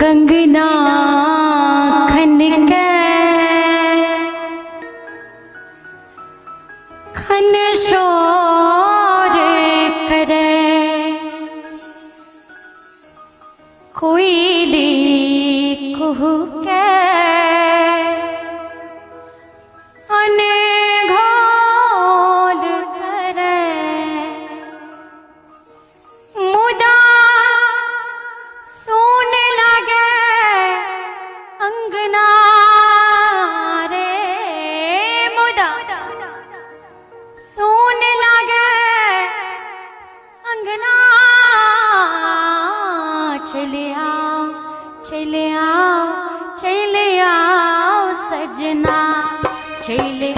कंगना खनके खन शोर करे कोयली कुहू के अनघोल करे मुदा सुन लगे अंगना रे मुदा सुन लगे अंगना चले आओ चले आओ चले आओ सजना चले